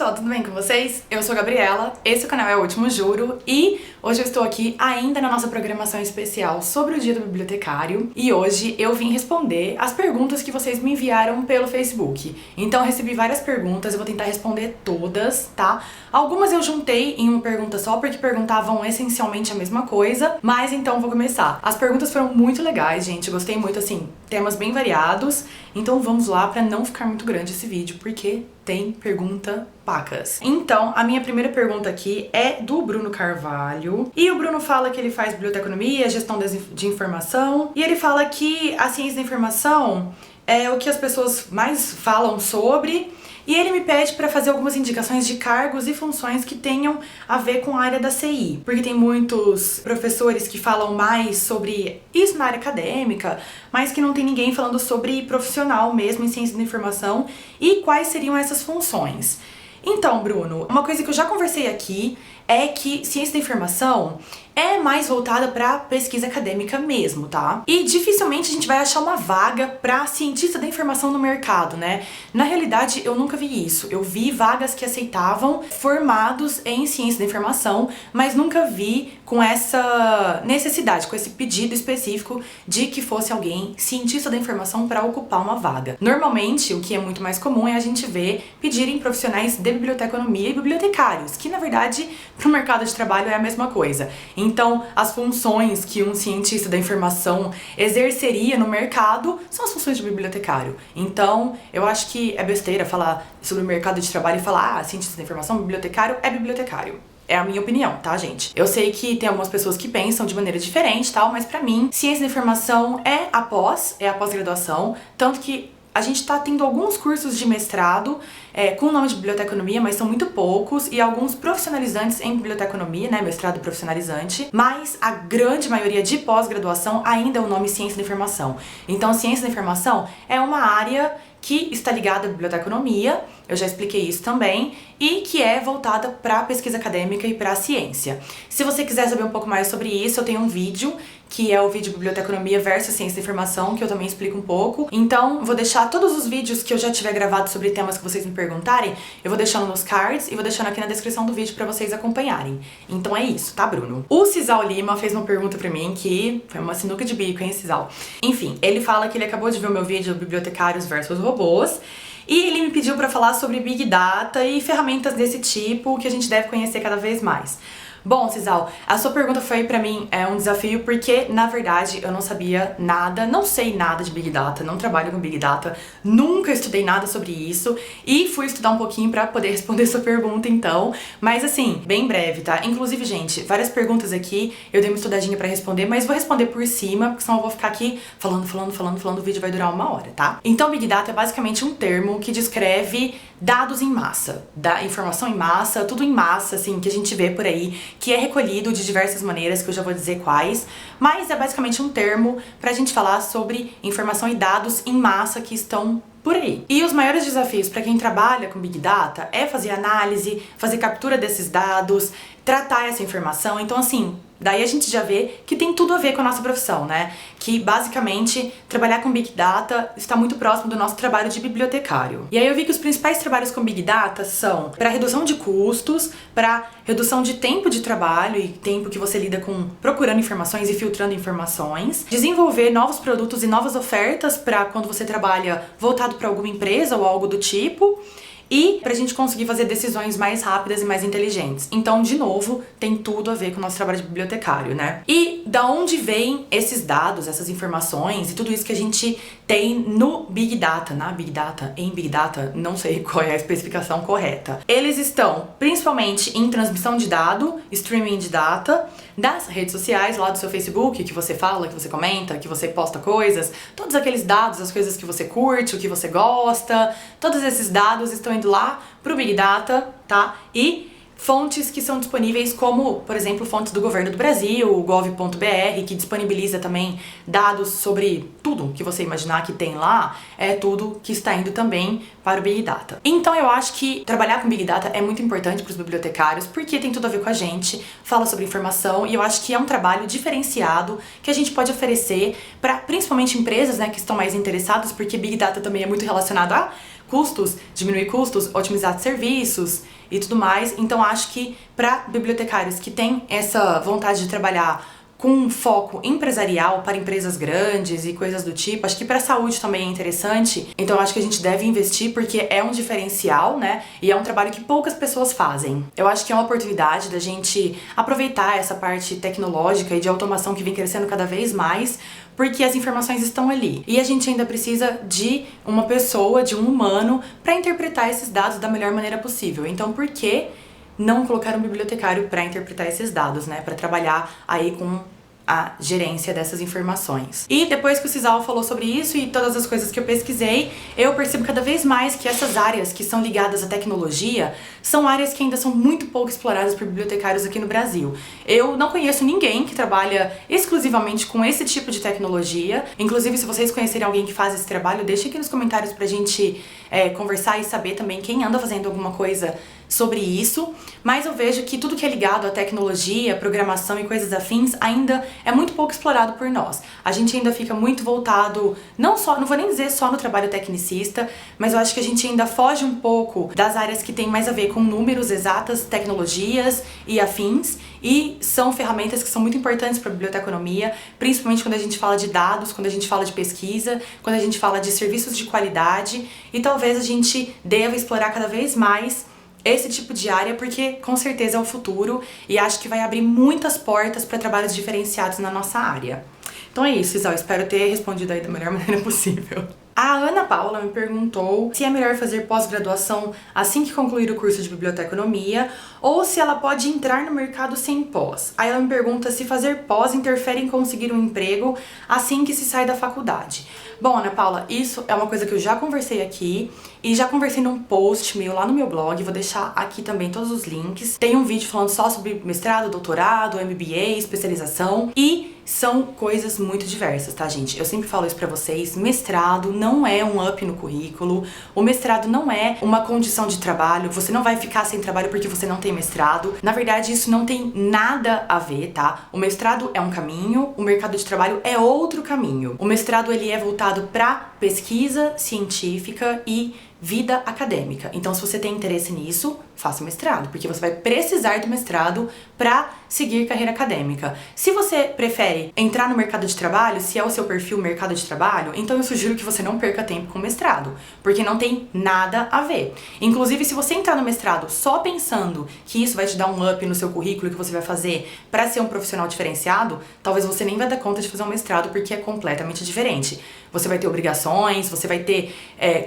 pessoal, tudo bem com vocês? Eu sou a Gabriela, esse canal é O Último Juro e hoje eu estou aqui ainda na nossa programação especial sobre o Dia do Bibliotecário e hoje eu vim responder as perguntas que vocês me enviaram pelo Facebook. Então eu recebi várias perguntas, eu vou tentar responder todas, tá? Algumas eu juntei em uma pergunta só porque perguntavam essencialmente a mesma coisa, mas então vou começar. As perguntas foram muito legais, gente, eu gostei muito, assim, temas bem variados, então vamos lá pra não ficar muito grande esse vídeo, porque tem pergunta pacas. Então, a minha primeira pergunta aqui é do Bruno Carvalho. E o Bruno fala que ele faz biblioteconomia, gestão de informação. E ele fala que a ciência da informação é o que as pessoas mais falam sobre. E ele me pede para fazer algumas indicações de cargos e funções que tenham a ver com a área da CI. Porque tem muitos professores que falam mais sobre isso na área acadêmica, mas que não tem ninguém falando sobre profissional mesmo em ciência da informação e quais seriam essas funções. Então, Bruno, uma coisa que eu já conversei aqui é que ciência da informação é mais voltada para pesquisa acadêmica mesmo, tá? E dificilmente a gente vai achar uma vaga para cientista da informação no mercado, né? Na realidade, eu nunca vi isso. Eu vi vagas que aceitavam formados em ciência da informação, mas nunca vi com essa necessidade, com esse pedido específico de que fosse alguém cientista da informação para ocupar uma vaga. Normalmente, o que é muito mais comum é a gente ver pedirem profissionais de biblioteconomia e bibliotecários, que na verdade, para o mercado de trabalho é a mesma coisa. Então, as funções que um cientista da informação exerceria no mercado são as funções de bibliotecário. Então, eu acho que é besteira falar sobre o mercado de trabalho e falar, cientista da informação, bibliotecário é bibliotecário. É a minha opinião, tá, gente? Eu sei que tem algumas pessoas que pensam de maneira diferente, tal, mas pra mim, ciência da informação é a pós-graduação, tanto que a gente tá tendo alguns cursos de mestrado com o nome de biblioteconomia, mas são muito poucos, e alguns profissionalizantes em biblioteconomia, né, mestrado profissionalizante, mas a grande maioria de pós-graduação ainda é o nome ciência da informação. Então, ciência da informação é uma área que está ligada à biblioteconomia, eu já expliquei isso também, e que é voltada para pesquisa acadêmica e para a ciência. Se você quiser saber um pouco mais sobre isso, eu tenho um vídeo, que é o vídeo Biblioteconomia versus Ciência da Informação, que eu também explico um pouco. Então, vou deixar todos os vídeos que eu já tiver gravado sobre temas que vocês me perguntarem, eu vou deixando nos cards e vou deixando aqui na descrição do vídeo pra vocês acompanharem. Então é isso, tá, Bruno? O Cisal Lima fez uma pergunta pra mim que foi uma sinuca de bico, hein, Cisal? Enfim, ele fala que ele acabou de ver o meu vídeo Bibliotecários versus Robôs, e ele me pediu pra falar sobre Big Data e ferramentas desse tipo que a gente deve conhecer cada vez mais. Bom, Cisal, a sua pergunta foi pra mim um desafio porque, na verdade, eu não sabia nada, não sei nada de Big Data, não trabalho com Big Data, nunca estudei nada sobre isso e fui estudar um pouquinho pra poder responder sua pergunta, então. Mas assim, bem breve, tá? Inclusive, gente, várias perguntas aqui, eu dei uma estudadinha pra responder, mas vou responder por cima, porque senão eu vou ficar aqui falando, o vídeo vai durar 1 hora, tá? Então, Big Data é basicamente um termo que descreve dados em massa, da informação em massa, tudo em massa, assim, que a gente vê por aí, que é recolhido de diversas maneiras, que eu já vou dizer quais, mas é basicamente um termo pra gente falar sobre informação e dados em massa que estão por aí. E os maiores desafios para quem trabalha com Big Data é fazer análise, fazer captura desses dados, tratar essa informação. Então, assim, daí a gente já vê que tem tudo a ver com a nossa profissão, né? Que, basicamente, trabalhar com Big Data está muito próximo do nosso trabalho de bibliotecário. E aí eu vi que os principais trabalhos com Big Data são para redução de custos, para redução de tempo de trabalho e tempo que você lida com procurando informações e filtrando informações, desenvolver novos produtos e novas ofertas para quando você trabalha voltado para alguma empresa ou algo do tipo, e pra gente conseguir fazer decisões mais rápidas e mais inteligentes. Então, de novo, tem tudo a ver com o nosso trabalho de bibliotecário, né? E da onde vêm esses dados, essas informações e tudo isso que a gente tem no Big Data, em Big Data, não sei qual é a especificação correta. Eles estão principalmente em transmissão de dado, streaming de data, das redes sociais, lá do seu Facebook, que você fala, que você comenta, que você posta coisas, todos aqueles dados, as coisas que você curte, o que você gosta, todos esses dados estão indo lá pro Big Data, tá? E fontes que são disponíveis como, por exemplo, fontes do governo do Brasil, o gov.br, que disponibiliza também dados sobre tudo que você imaginar que tem lá, é tudo que está indo também para o Big Data. Então eu acho que trabalhar com Big Data é muito importante para os bibliotecários, porque tem tudo a ver com a gente, fala sobre informação, e eu acho que é um trabalho diferenciado que a gente pode oferecer para principalmente empresas, né, que estão mais interessadas, porque Big Data também é muito relacionado a custos, diminuir custos, otimizar serviços, e tudo mais. Então acho que para bibliotecários que têm essa vontade de trabalhar com um foco empresarial para empresas grandes e coisas do tipo, acho que para a saúde também é interessante. Então acho que a gente deve investir porque é um diferencial, né? E é um trabalho que poucas pessoas fazem. Eu acho que é uma oportunidade da gente aproveitar essa parte tecnológica e de automação que vem crescendo cada vez mais, porque as informações estão ali. E a gente ainda precisa de uma pessoa, de um humano, para interpretar esses dados da melhor maneira possível. Então por que não colocar um bibliotecário para interpretar esses dados, né? Para trabalhar aí com a gerência dessas informações. E depois que o Cisal falou sobre isso e todas as coisas que eu pesquisei, eu percebo cada vez mais que essas áreas que são ligadas à tecnologia são áreas que ainda são muito pouco exploradas por bibliotecários aqui no Brasil. Eu não conheço ninguém que trabalha exclusivamente com esse tipo de tecnologia. Inclusive, se vocês conhecerem alguém que faz esse trabalho, deixem aqui nos comentários pra gente conversar e saber também quem anda fazendo alguma coisa sobre isso, mas eu vejo que tudo que é ligado à tecnologia, programação e coisas afins ainda é muito pouco explorado por nós. A gente ainda fica muito voltado, não vou nem dizer só no trabalho tecnicista, mas eu acho que a gente ainda foge um pouco das áreas que tem mais a ver com números, exatas, tecnologias e afins, e são ferramentas que são muito importantes para a biblioteconomia, principalmente quando a gente fala de dados, quando a gente fala de pesquisa, quando a gente fala de serviços de qualidade, e talvez a gente deva explorar cada vez mais esse tipo de área, porque com certeza é o futuro e acho que vai abrir muitas portas para trabalhos diferenciados na nossa área. Então é isso, Isal, espero ter respondido aí da melhor maneira possível. A Ana Paula me perguntou se é melhor fazer pós-graduação assim que concluir o curso de biblioteconomia ou se ela pode entrar no mercado sem pós. Aí ela me pergunta se fazer pós interfere em conseguir um emprego assim que se sai da faculdade. Bom, Ana Paula, isso é uma coisa que eu já conversei aqui e já conversei num post meu lá no meu blog, vou deixar aqui também todos os links. Tem um vídeo falando só sobre mestrado, doutorado, MBA, especialização e são coisas muito diversas, tá, gente? Eu sempre falo isso pra vocês, mestrado não é um up no currículo, o mestrado não é uma condição de trabalho, você não vai ficar sem trabalho porque você não tem mestrado. Na verdade, isso não tem nada a ver, tá? O mestrado é um caminho, o mercado de trabalho é outro caminho. O mestrado, ele é voltado pra pesquisa científica e vida acadêmica. Então, se você tem interesse nisso, faça mestrado, porque você vai precisar do mestrado para seguir carreira acadêmica. Se você prefere entrar no mercado de trabalho, se é o seu perfil mercado de trabalho, então eu sugiro que você não perca tempo com mestrado, porque não tem nada a ver. Inclusive, se você entrar no mestrado só pensando que isso vai te dar um up no seu currículo que você vai fazer para ser um profissional diferenciado, talvez você nem vai dar conta de fazer um mestrado, porque é completamente diferente. Você vai ter obrigações, você vai ter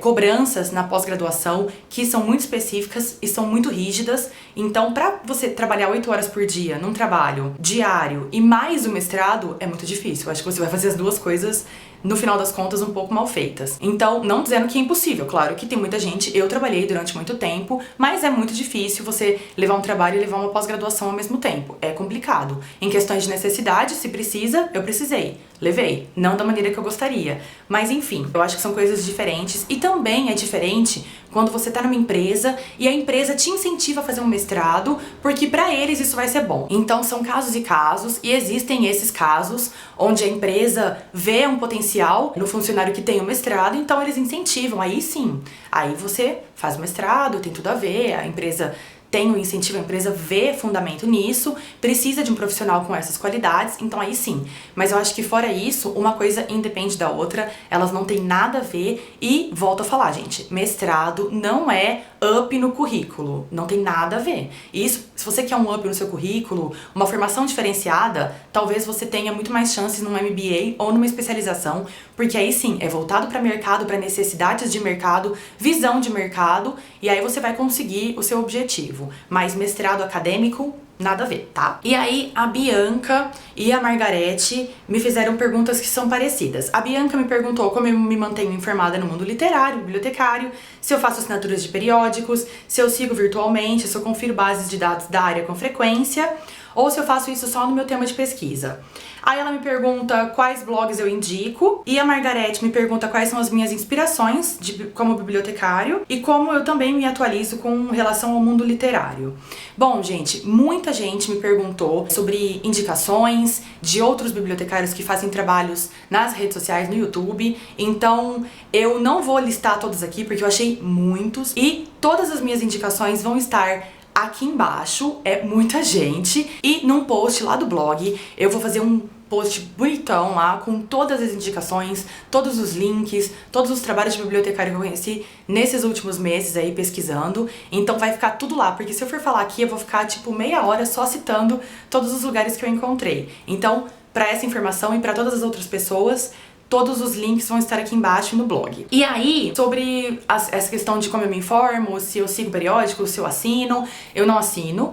cobranças na pós-graduação que são muito específicas e são muito rígidas. Então, para você trabalhar 8 horas por dia num trabalho diário e mais o mestrado, é muito difícil. Eu acho que você vai fazer as duas coisas, no final das contas, um pouco mal feitas. Então, não dizendo que é impossível, claro que tem muita gente, eu trabalhei durante muito tempo, mas é muito difícil você levar um trabalho e levar uma pós-graduação ao mesmo tempo. É complicado. Em questões de necessidade, se precisa, eu precisei. Levei. Não da maneira que eu gostaria. Mas enfim, eu acho que são coisas diferentes. E também é diferente quando você tá numa empresa e a empresa te incentiva a fazer um mestrado, porque pra eles isso vai ser bom. Então são casos e casos, e existem esses casos onde a empresa vê um potencial no funcionário que tem o mestrado, então eles incentivam. Aí sim, aí você faz o mestrado, tem tudo a ver, a empresa tem um incentivo, a empresa vê fundamento nisso, precisa de um profissional com essas qualidades, então aí sim. Mas eu acho que fora isso, uma coisa independe da outra, elas não têm nada a ver e, volto a falar, gente, mestrado não é up no currículo, não tem nada a ver. E isso, se você quer um up no seu currículo, uma formação diferenciada, talvez você tenha muito mais chances num MBA ou numa especialização, porque aí sim, é voltado para mercado, para necessidades de mercado, visão de mercado, e aí você vai conseguir o seu objetivo. Mas mestrado acadêmico, nada a ver, tá? E aí, a Bianca e a Margarete me fizeram perguntas que são parecidas. A Bianca me perguntou como eu me mantenho informada no mundo literário, bibliotecário, se eu faço assinaturas de periódicos, se eu sigo virtualmente, se eu confiro bases de dados da área com frequência, ou se eu faço isso só no meu tema de pesquisa. Aí ela me pergunta quais blogs eu indico, e a Margarete me pergunta quais são as minhas inspirações como bibliotecário e como eu também me atualizo com relação ao mundo literário. Bom, gente, muita gente me perguntou sobre indicações de outros bibliotecários que fazem trabalhos nas redes sociais, no YouTube, então eu não vou listar todos aqui porque eu achei muitos, e todas as minhas indicações vão estar aqui embaixo, é muita gente, e num post lá do blog eu vou fazer um post bonitão lá com todas as indicações, todos os links, todos os trabalhos de bibliotecário que eu conheci nesses últimos meses aí pesquisando. Então vai ficar tudo lá, porque se eu for falar aqui eu vou ficar tipo meia hora só citando todos os lugares que eu encontrei. Então, para essa informação e para todas as outras pessoas, todos os links vão estar aqui embaixo no blog. E aí, sobre essa questão de como eu me informo, se eu sigo periódico, se eu assino, eu não assino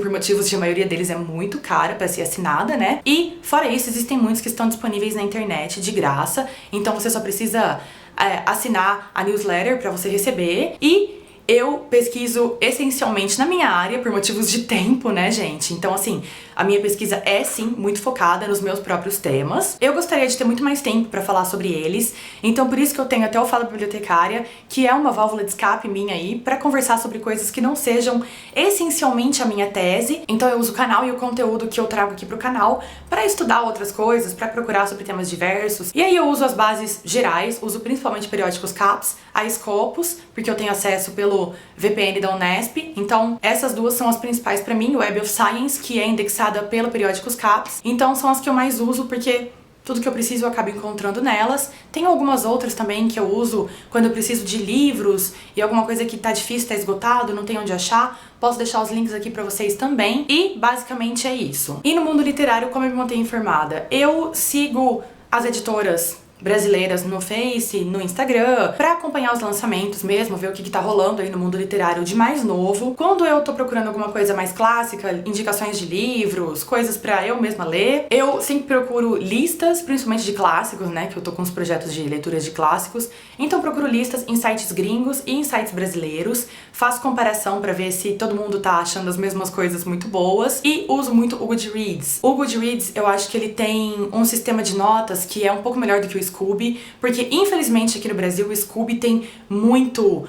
por motivos de a maioria deles é muito cara pra ser assinada, né? E, fora isso, existem muitos que estão disponíveis na internet de graça, então você só precisa assinar a newsletter pra você receber. E eu pesquiso essencialmente na minha área por motivos de tempo, né, gente? Então, assim, a minha pesquisa é, sim, muito focada nos meus próprios temas. Eu gostaria de ter muito mais tempo pra falar sobre eles, então por isso que eu tenho até o Fala Bibliotecária, que é uma válvula de escape minha aí, pra conversar sobre coisas que não sejam essencialmente a minha tese. Então eu uso o canal e o conteúdo que eu trago aqui pro canal pra estudar outras coisas, pra procurar sobre temas diversos. E aí eu uso as bases gerais, uso principalmente periódicos CAPES, a Scopus, porque eu tenho acesso pelo VPN da Unesp. Então essas duas são as principais pra mim, o Web of Science, que é indexada pelo periódicos CAPES. Então são as que eu mais uso porque tudo que eu preciso eu acabo encontrando nelas. Tem algumas outras também que eu uso quando eu preciso de livros e alguma coisa que tá difícil, tá esgotado, não tem onde achar. Posso deixar os links aqui pra vocês também. E basicamente é isso. E no mundo literário, como eu me mantenho informada? Eu sigo as editoras brasileiras no Face, no Instagram, pra acompanhar os lançamentos mesmo, ver o que tá rolando aí no mundo literário de mais novo. Quando eu tô procurando alguma coisa mais clássica, indicações de livros, coisas pra eu mesma ler, eu sempre procuro listas, principalmente de clássicos, né, que eu tô com os projetos de leituras de clássicos, então procuro listas em sites gringos e em sites brasileiros, faço comparação pra ver se todo mundo tá achando as mesmas coisas muito boas, e uso muito o Goodreads. O Goodreads, eu acho que ele tem um sistema de notas que é um pouco melhor do que o Scooby, porque infelizmente aqui no Brasil o Scooby tem muito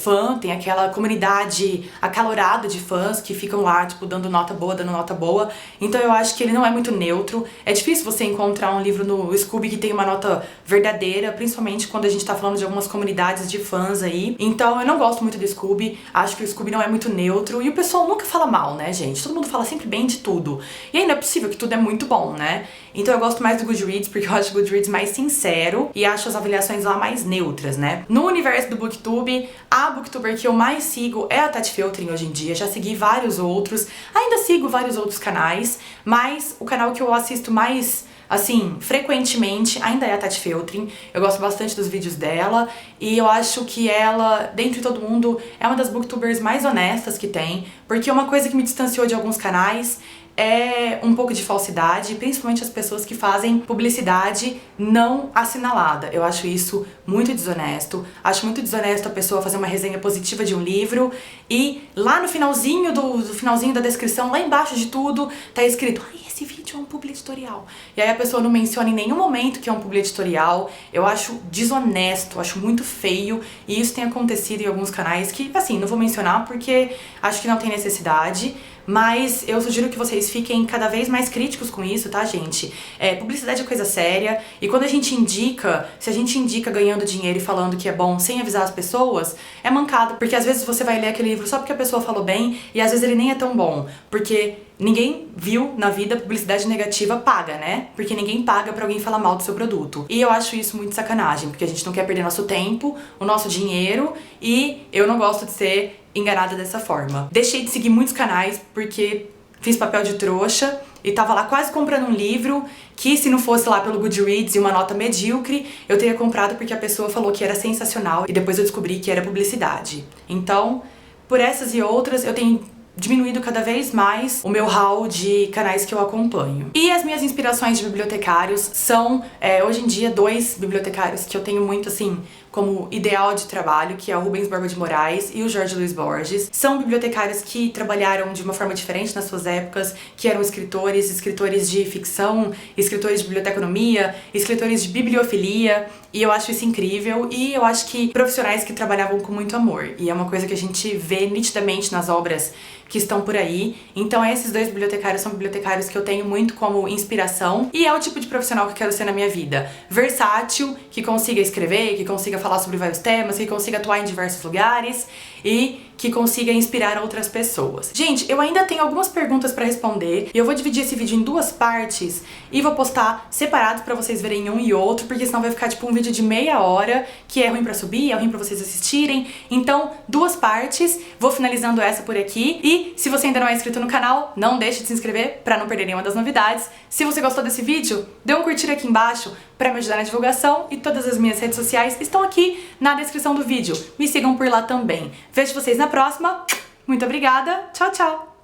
fã, tem aquela comunidade acalorada de fãs que ficam lá, tipo, dando nota boa, então eu acho que ele não é muito neutro. É difícil você encontrar um livro no Scooby que tem uma nota verdadeira, principalmente quando a gente tá falando de algumas comunidades de fãs aí. Então eu não gosto muito do Scooby, acho que o Scooby não é muito neutro, e o pessoal nunca fala mal, né, gente? Todo mundo fala sempre bem de tudo. E aí não é possível que tudo é muito bom, né? Então eu gosto mais do Goodreads, porque eu acho o Goodreads mais sincero e acho as avaliações lá mais neutras, né? No universo do Booktube, a Booktuber que eu mais sigo é a Tati Feltrin hoje em dia. Já segui vários outros, ainda sigo vários outros canais, mas o canal que eu assisto mais, assim, frequentemente ainda é a Tati Feltrin. Eu gosto bastante dos vídeos dela e eu acho que ela, dentre todo mundo, é uma das booktubers mais honestas que tem, porque uma coisa que me distanciou de alguns canais é um pouco de falsidade, principalmente as pessoas que fazem publicidade não assinalada. Eu acho isso muito desonesto. Acho muito desonesto a pessoa fazer uma resenha positiva de um livro e lá no finalzinho finalzinho da descrição, lá embaixo de tudo, tá escrito: ai, esse vídeo é um publi editorial. E aí a pessoa não menciona em nenhum momento que é um publi editorial. Eu acho desonesto, acho muito feio, e isso tem acontecido em alguns canais que, assim, não vou mencionar porque acho que não tem necessidade. Mas eu sugiro que vocês fiquem cada vez mais críticos com isso, tá, gente? Publicidade é coisa séria, e quando a gente indica, se a gente indica ganhando dinheiro e falando que é bom sem avisar as pessoas, é mancada, porque às vezes você vai ler aquele livro só porque a pessoa falou bem, e às vezes ele nem é tão bom, porque ninguém viu na vida publicidade negativa paga, né? Porque ninguém paga pra alguém falar mal do seu produto. E eu acho isso muito sacanagem, porque a gente não quer perder nosso tempo, o nosso dinheiro, e eu não gosto de ser enganada dessa forma. Deixei de seguir muitos canais porque fiz papel de trouxa e tava lá quase comprando um livro que, se não fosse lá pelo Goodreads e uma nota medíocre, eu teria comprado porque a pessoa falou que era sensacional e depois eu descobri que era publicidade. Então, por essas e outras, eu tenho diminuído cada vez mais o meu hall de canais que eu acompanho. E as minhas inspirações de bibliotecários são, hoje em dia, 2 bibliotecários que eu tenho muito, assim, como ideal de trabalho, que é o Rubens Borba de Moraes e o Jorge Luiz Borges. São bibliotecários que trabalharam de uma forma diferente nas suas épocas, que eram escritores de ficção, escritores de biblioteconomia, escritores de bibliofilia, e eu acho isso incrível, e eu acho que profissionais que trabalhavam com muito amor, e é uma coisa que a gente vê nitidamente nas obras que estão por aí. Então esses dois bibliotecários são bibliotecários que eu tenho muito como inspiração, e é o tipo de profissional que eu quero ser na minha vida. Versátil, que consiga escrever, que consiga falar sobre vários temas, que consiga atuar em diversos lugares e que consiga inspirar outras pessoas. Gente, eu ainda tenho algumas perguntas pra responder e eu vou dividir esse vídeo em duas partes e vou postar separados pra vocês verem um e outro, porque senão vai ficar tipo um vídeo de meia hora, que é ruim pra subir, é ruim pra vocês assistirem. Então, duas partes, vou finalizando essa por aqui. E se você ainda não é inscrito no canal, não deixe de se inscrever pra não perder nenhuma das novidades. Se você gostou desse vídeo, dê um curtir aqui embaixo pra me ajudar na divulgação, e todas as minhas redes sociais estão aqui na descrição do vídeo. Me sigam por lá também. Vejo vocês na próxima. Muito obrigada. Tchau, tchau.